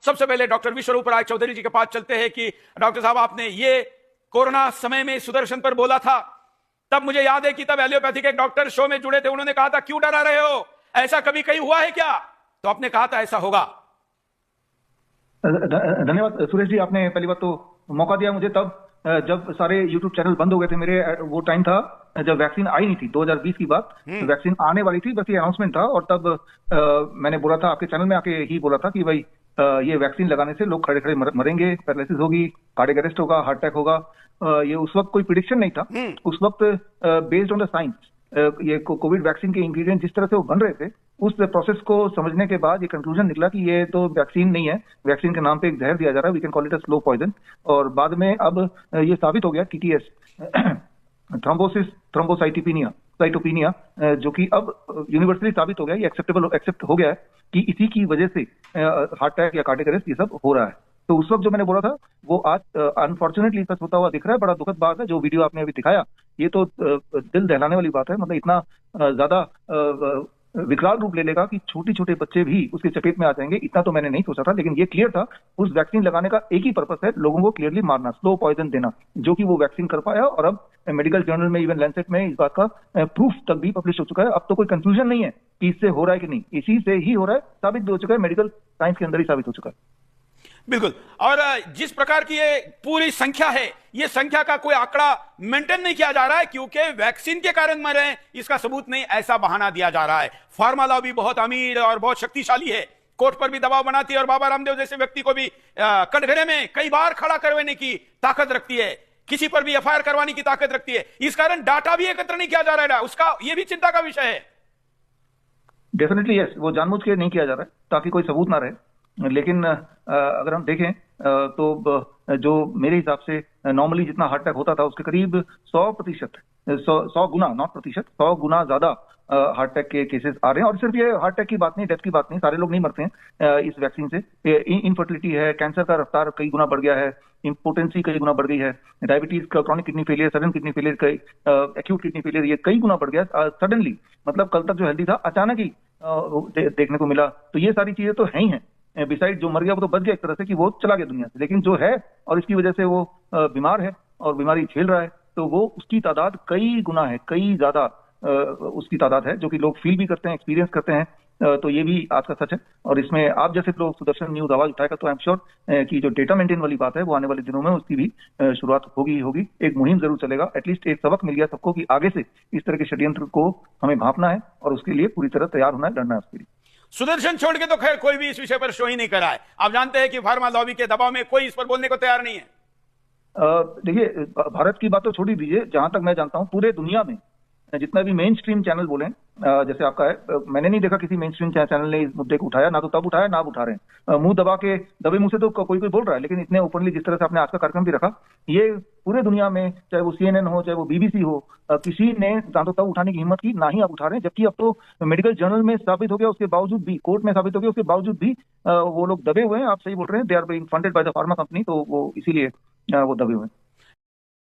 सबसे पहले डॉक्टर विश्वरूप राय चौधरी जी के पास चलते हैं कि डॉक्टर साहब, आपने ये कोरोना समय में सुदर्शन पर बोला था, तब मुझे याद है कि तब एलियोपैथिक एक डॉक्टर शो में जुड़े थे, उन्होंने कहा था क्यों डरा रहे हो, ऐसा कभी कहीं हुआ है क्या? तो आपने कहा था ऐसा होगा। धन्यवाद सुरेश जी, आपने पहली बात तो मौका दिया मुझे तब जब सारे यूट्यूब चैनल बंद हो गए थे मेरे। वो टाइम था जब वैक्सीन आई नहीं थी, 2020 की बात। वैक्सीन आने वाली थी, बस ये अनाउंसमेंट था। और तब मैंने बोला था, आपके चैनल में आके ही बोला था कि भाई ये वैक्सीन लगाने से लोग खड़े खड़े मरेंगे, पैरालिसिस होगी, कार्डियक अरेस्ट होगा, हार्ट अटैक होगा। ये उस वक्त कोई प्रिडिक्शन नहीं था। उस वक्त बेस्ड ऑन द साइंस, ये कोविड वैक्सीन के इंग्रेडिएंट जिस तरह से वो बन रहे थे, उस प्रोसेस को समझने के बाद ये कंक्लूजन निकला कि ये तो वैक्सीन नहीं है, वैक्सीन के नाम पे एक जहर दिया जा रहा है, we can call it a slow poison. और बाद में अब ये साबित हो गया, टीटीएस, थ्रोम्बोसिस साइटोपिनिया, जो कि अब यूनिवर्सली साबित हो गया, ये एक्सेप्ट हो गया है कि इसी की वजह से हार्ट अटैक या कार्डियक अरेस्ट ये सब हो रहा है। तो उस वक्त जो मैंने बोला था वो आज अनफॉर्चुनेटली सच होता हुआ दिख रहा है। बड़ा दुखद बात है जो वीडियो आपने अभी दिखाया, ये तो दिल दहलाने वाली बात है। मतलब इतना ज्यादा विकराल रूप ले लेगा कि छोटे छोटे बच्चे भी उसके चपेट में आ जाएंगे, इतना तो मैंने नहीं सोचा था। लेकिन ये क्लियर था, उस वैक्सीन लगाने का एक ही पर्पस है, लोगों को क्लियरली मारना, स्लो पॉइजन देना, जो कि वो वैक्सीन कर पाया। और अब मेडिकल जर्नल में, इवन लैंसेट में इस बात का प्रूफ तक भी पब्लिश हो चुका है। अब तो कोई कंफ्यूजन नहीं है कि इससे हो रहा है कि नहीं, इसी से ही हो रहा है, साबित भी हो चुका है, मेडिकल साइंस के अंदर ही साबित हो चुका है। बिल्कुल। और जिस प्रकार की ये पूरी संख्या है, ये संख्या का कोई आंकड़ा मेंटेन नहीं किया जा रहा है, क्योंकि वैक्सीन के कारण मरे हैं इसका सबूत नहीं, ऐसा बहाना दिया जा रहा है। फार्मा लॉबी बहुत अमीर और बहुत शक्तिशाली है, कोर्ट पर भी दबाव बनाती है और बाबा रामदेव जैसे व्यक्ति को भी कटघरे में कई बार खड़ा करवाने की ताकत रखती है, किसी पर भी एफआईआर करवाने की ताकत रखती है। इस कारण डाटा भी एकत्र नहीं किया जा रहा है, उसका यह भी चिंता का विषय है। डेफिनेटली यस, वो जानबूझ के नहीं किया जा रहा है ताकि कोई सबूत ना रहे। लेकिन अगर हम देखें तो जो मेरे हिसाब से नॉर्मली जितना हार्ट अटैक होता था उसके करीब 100 गुना, नॉट प्रतिशत, 100 गुना ज्यादा हार्ट अटैक के केसेस आ रहे हैं। और सिर्फ ये हार्ट अटैक की बात नहीं, डेथ की बात नहीं, सारे लोग नहीं मरते हैं इस वैक्सीन से। इनफर्टिलिटी है, कैंसर का रफ्तार कई गुना बढ़ गया है, इम्पोर्टेंसी कई गुना बढ़ गई है, डायबिटीज का, chronic kidney failure, sudden kidney failure, acute kidney failure, ये कई गुना बढ़ गया सडनली। मतलब कल तक जो हेल्दी था अचानक ही देखने को मिला। तो ये सारी चीजें तो है ही हैं। बिसाइड जो मर गया वो तो बच गया एक तरह से, कि वो चला गया दुनिया से, लेकिन जो है और इसकी वजह से वो बीमार है और बीमारी झेल रहा है, तो वो उसकी तादाद कई गुना है, कई ज्यादा उसकी तादाद है, जो कि लोग फील भी करते हैं, एक्सपीरियंस करते हैं। तो ये भी आज का सच है। और इसमें आप जैसे लोग सुदर्शन न्यूज आवाज उठाएगा तो आई एम श्योर कि जो डेटा मेंटेन वाली बात है वो आने वाले दिनों में उसकी भी शुरुआत होगी। एक मुहिम जरूर चलेगा, एटलीस्ट एक सबक मिल गया सबको कि आगे से इस तरह के षड्यंत्र को हमें भांपना है और उसके लिए पूरी तरह तैयार होना है, लड़ना है उसके लिए। सुदर्शन छोड़ के तो खैर कोई भी इस विषय पर शो ही नहीं करा है। आप जानते हैं कि फार्मा लॉबी के दबाव में कोई इस पर बोलने को तैयार नहीं है। देखिए, भारत की बात तो छोड़ ही दीजिए, जहां तक मैं जानता हूं पूरे दुनिया में जितना भी मेन स्ट्रीम चैनल बोले, जैसे आपका है, मैंने नहीं देखा किसी मेन स्ट्रीम चैनल ने इस मुद्दे को उठाया, ना तो तब उठाया ना अब उठा रहे हैं। मुंह दबे मुंह से तो कोई बोल रहा है, लेकिन इतने ओपनली जिस तरह से आपने आज का कार्यक्रम भी रखा, ये पूरे दुनिया में, चाहे वो CNN हो, चाहे वो BBC हो, किसी ने ना तो तब उठाने की हिम्मत की, ना ही अब उठा रहे हैं। जबकि अब तो मेडिकल जर्नल में साबित हो गया, उसके बावजूद भी, कोर्ट में साबित हो गया, उसके बावजूद भी वो लोग दबे हुए हैं। आप सही बोल रहे हैं, they are being funded by the pharma company, तो वो इसीलिए वो दबे हुए हैं।